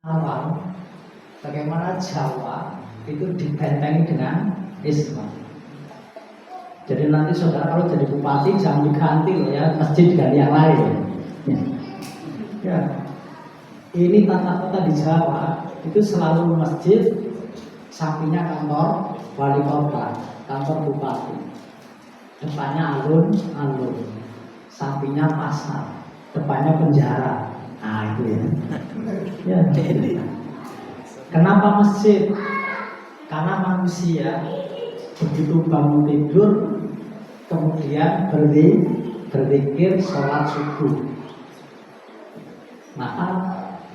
awal bagaimana Jawa itu dibentengi dengan Islam. Jadi nanti saudara kalau jadi bupati jangan diganti loh ya, masjid diganti yang lain. Ya. Ini tata kota di Jawa itu selalu masjid, sampingnya kantor wali kota, kantor bupati, depannya alun-alun, sampingnya pasar, depannya penjara. Nah itu ya. Kenapa masjid? Karena manusia begitu bangun tidur kemudian berzikir sholat subuh, maka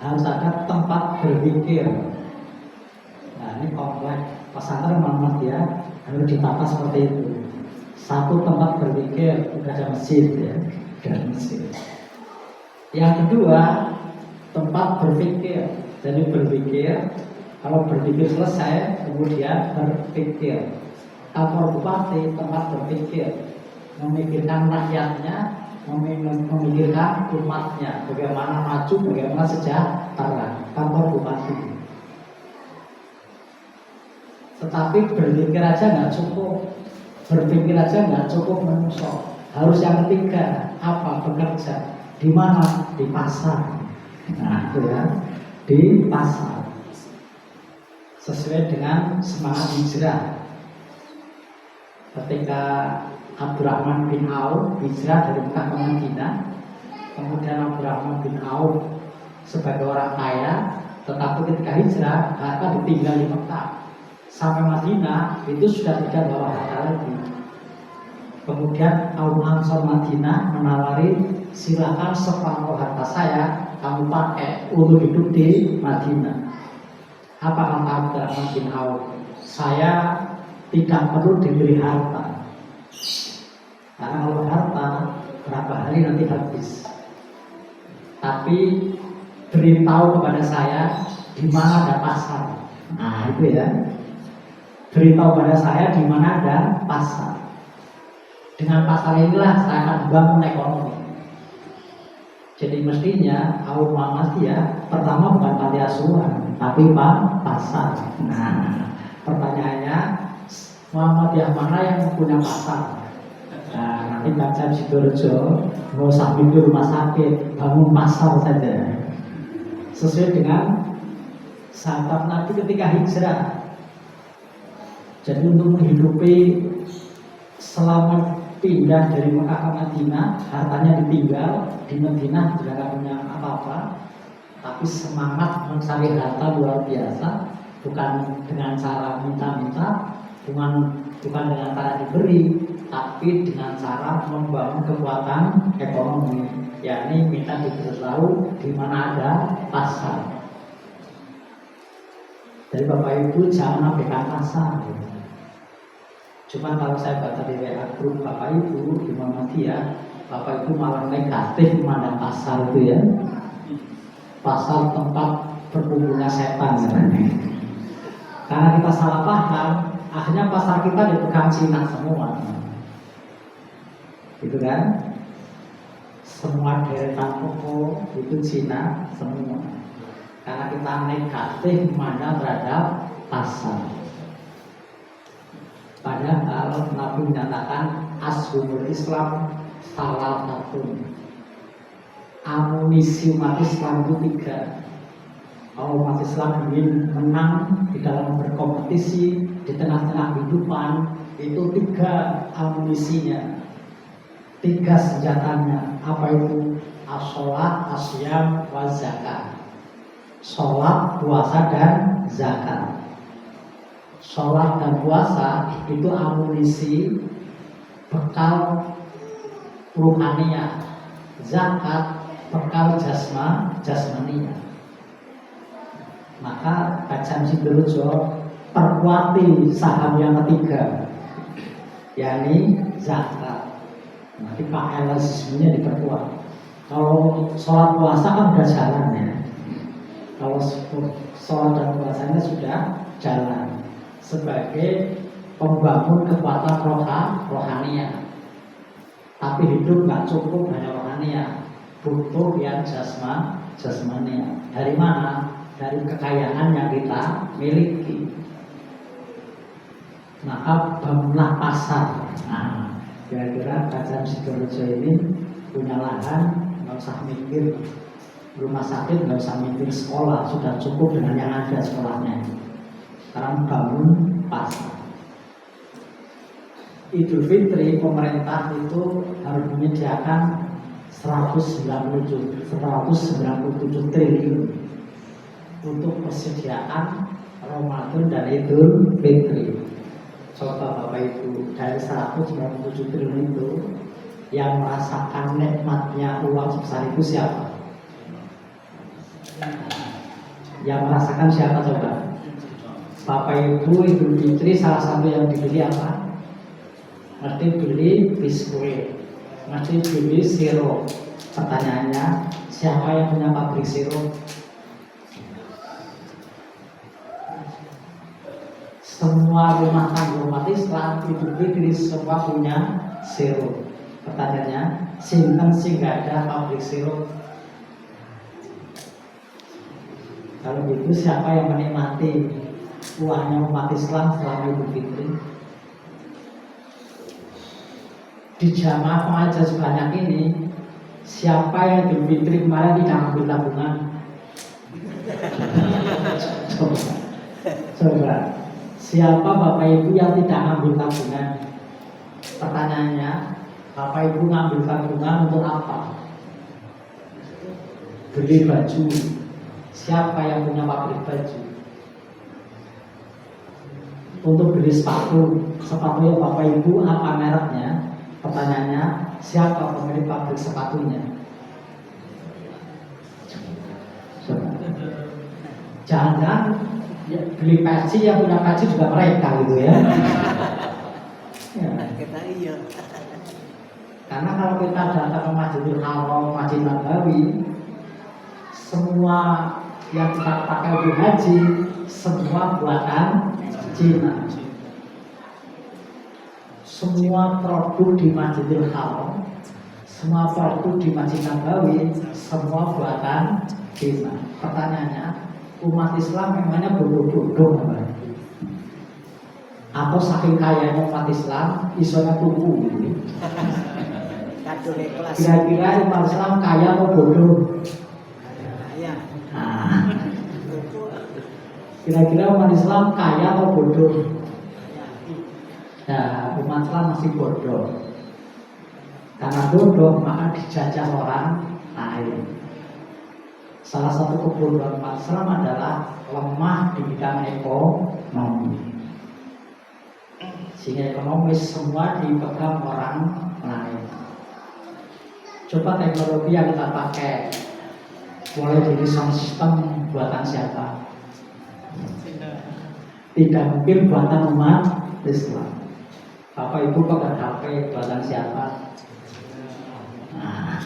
harus ada tempat berzikir. Nah ini kompleks pesantren Muhammad ya, harus ditata seperti itu. Satu tempat berzikir, sudah ada masjid ya, ada masjid. Yang kedua, tempat berpikir. Jadi berpikir, kalau berpikir selesai, kemudian berpikir. Kantor bupati tempat berpikir, memikirkan rakyatnya, memikirkan umatnya, bagaimana maju, bagaimana sejahtera. Kantor bupati. Tetapi berpikir aja nggak cukup, berpikir aja nggak cukup menusuk. Harus yang ketiga, apa? Bekerja. Di mana? Di pasar. Nah itu ya, di pasar. Sesuai dengan semangat hijrah. Ketika Abdurrahman bin Auf hijrah dari Mekah ke Madinah, kemudian Abdurrahman bin Auf sebagai orang kaya, tetapi ketika hijrah harta ditinggal di Mekah sampai Madinah itu sudah tidak bawa harta lagi. Kemudian kaum Ansor Madinah menawari, silakan separuh harta saya kamu pakai untuk hidup di Madinah. Apa kata Abdurrahman bin Auf? Saya tidak perlu diberi harta, karena kalau harta berapa hari nanti habis. Tapi beritahu kepada saya di mana ada pasar. Nah itu ya, beritahu kepada saya di mana ada pasar. Dengan pasar inilah saya akan bangun ekonomi. Jadi mestinya kaum Muhammadiyah pertama bukan panti asuhan, tapi pasar. Nah, pertanyaannya, Muhammadiyah mana yang punya pasar? Nah, nanti baca Sidoarjo, mau sambil di rumah sakit, bangun pasar saja. Sesuai dengan sahabat Nabi ketika hijrah. Jadi untuk menghidupi selama pindah dari Mekah ke Madinah, hartanya ditinggal di Madinah, tidak punya apa-apa, tapi semangat mencari harta luar biasa, bukan dengan cara minta-minta, bukan dengan cara diberi, tapi dengan cara membangun kekuatan ekonomi, yakni minta diberitahu di mana ada pasar. Jadi Bapak Ibu jangan abaikan pasar. Cuma kalau saya baca di WA grup Bapak Ibu di Muhammadiyah, Bapak Ibu malah negatif memandang pasar itu ya. Pasar tempat berkumpulnya setan sebenarnya. Karena kita salah paham, akhirnya pasar kita dipegang Cina semua. Gitu kan? Semua deretan toko itu Cina semua. Karena kita negatif memandang terhadap pasar. Padahal Nabi menyatakan ashumul Islam salah satu, amunisi umat Islam itu 3. Kalau umat Islam ingin menang di dalam berkompetisi di tengah-tengah kehidupan, itu 3 amunisinya, 3 senjatanya. Apa itu? As-sholat, as-syam, wa zakat. Sholat, puasa, dan zakat. Sholat dan puasa itu amunisi bekal ruhaniyah, zakat bekal jasmaniyah. Maka bacaan Sidoarjo perkuati saham yang ketiga, yakni zakat. Nanti pahalazismenya diperkuat. Kalau sholat puasa kan sudah jalan ya. Kalau sholat dan puasanya sudah jalan sebagai pembangun kekuatan rohaniah. Tapi hidup nggak cukup hanya rohaniah, butuh yang jasmaniah. Dari mana? dari kekayaan yang kita miliki. Maka bangunlah pasar. Nah, kira-kira Kerajaan Sidorejo ini punya lahan, nggak usah mikir rumah sakit, nggak usah mikir sekolah, sudah cukup dengan yang ada sekolahnya. Sekarang bangun pasar. Idul Fitri pemerintah itu harus menyediakan 197 triliun untuk persediaan Ramadan dan Idul Fitri. Coba Bapak Ibu, dari 197 triliun itu yang merasakan nikmatnya uang sebesar itu siapa? Yang merasakan siapa coba? Bapak Ibu, Idul Fitri salah satu yang dibeli apa? Mesti beli biskuit, mesti beli sirup. Pertanyaannya, siapa yang punya pabrik sirup? Semua rumah tangga umat Islam Idul Fitri semua punya sirup. Pertanyaannya, sinten sih nggak ada pabrik sirup? Kalau gitu siapa yang menikmati uangnya umat Islam selama Idul Fitri? Di jamaah pengajar sebanyak ini, siapa yang Idul Fitri kemarin tidak ambil tabungan? Coba. Siapa Bapak Ibu yang tidak ambil tabungan? Pertanyaannya, Bapak Ibu ngambil tabungan untuk apa? Beli baju. Siapa yang punya pabrik baju? Untuk beli sepatu. Sepatu yang Bapak Ibu apa mereknya? Pertanyaannya, siapa pemilik pabrik sepatunya? Jangan ya, beli peci yang punya peci juga mereka gitu ya. Ya. Iya. Karena kalau kita datang ke Masjidil Haram, Masjid Nabawi, semua yang kita pakai untuk haji semua buatan Cina. Semua produk di Masjidil Haram, semua produk di Masjid Nabawi, semua buatan Cina. Pertanyaannya, umat Islam memangnya bodoh-bodoh apa? Atau saking kayanya umat Islam isonya tuku gitu. Kira-kira umat Islam kaya atau bodoh? Kaya. Nah, kira-kira umat Islam kaya atau bodoh? Nah, umat Islam masih bodoh. Karena bodoh maka dijajah orang lain. Salah satu kebodohan umat Islam adalah lemah di bidang ekonomi. Sehingga ekonomi semua dipegang orang lain. Coba teknologi yang kita pakai, mulai dari sound system buatan siapa? Tidak mungkin buatan umat Islam. Bapak Ibu pakai HP buatan siapa? Nah,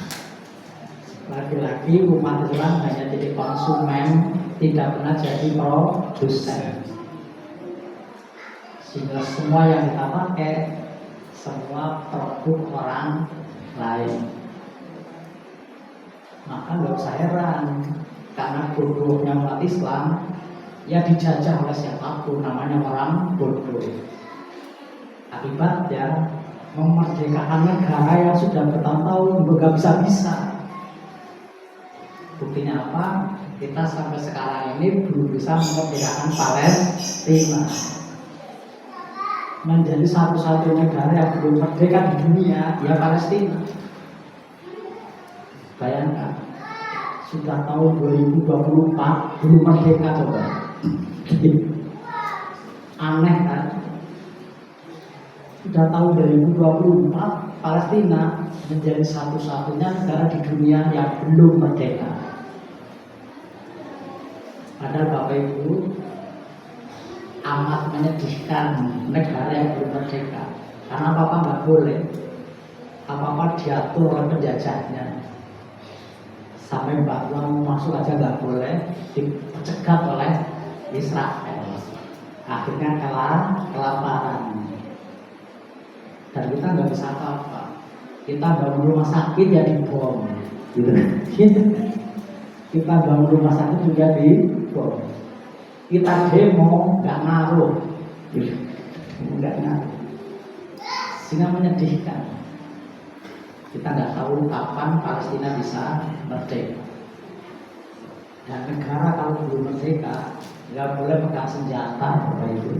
lagi-lagi umat Islam hanya jadi konsumen, tidak pernah jadi produsen. Sehingga semua yang kita pakai semua produk orang lain. Maka nggak usah heran, karena bodohnya umat Islam ya dijajah oleh siapapun, namanya orang bodoh. Akibatnya memerdekakan negara yang sudah bertahun-tahun nggak bisa-bisa. Buktinya apa? Kita sampai sekarang ini belum bisa memerdekakan Palestina. Menjadi satu-satunya negara yang belum merdeka di dunia, ya Palestina. Bayangkan, sudah tahun 2024 belum merdeka coba. Aneh kan? Sudah tahun 2024 Palestina menjadi satu-satunya negara di dunia yang belum merdeka. Padahal Bapak Ibu, amat menyedihkan negara yang belum merdeka. Karena apa-apa nggak boleh, apa-apa diatur oleh penjajahnya. Sampai Mbak Tuan masuk aja nggak boleh, dicegat oleh Israel. Akhirnya kelaparan. Dan kita nggak bisa apa-apa. Kita bangun rumah sakit ya dibom, gitu. Kita bangun rumah sakit juga di bom. Kita demo nggak ngaruh, nggak ngaruh. Sehingga menyedihkan. Kita nggak tahu kapan Palestina bisa merdeka. Dan negara kalau belum merdeka nggak boleh pegang senjata, Bapak Ibu.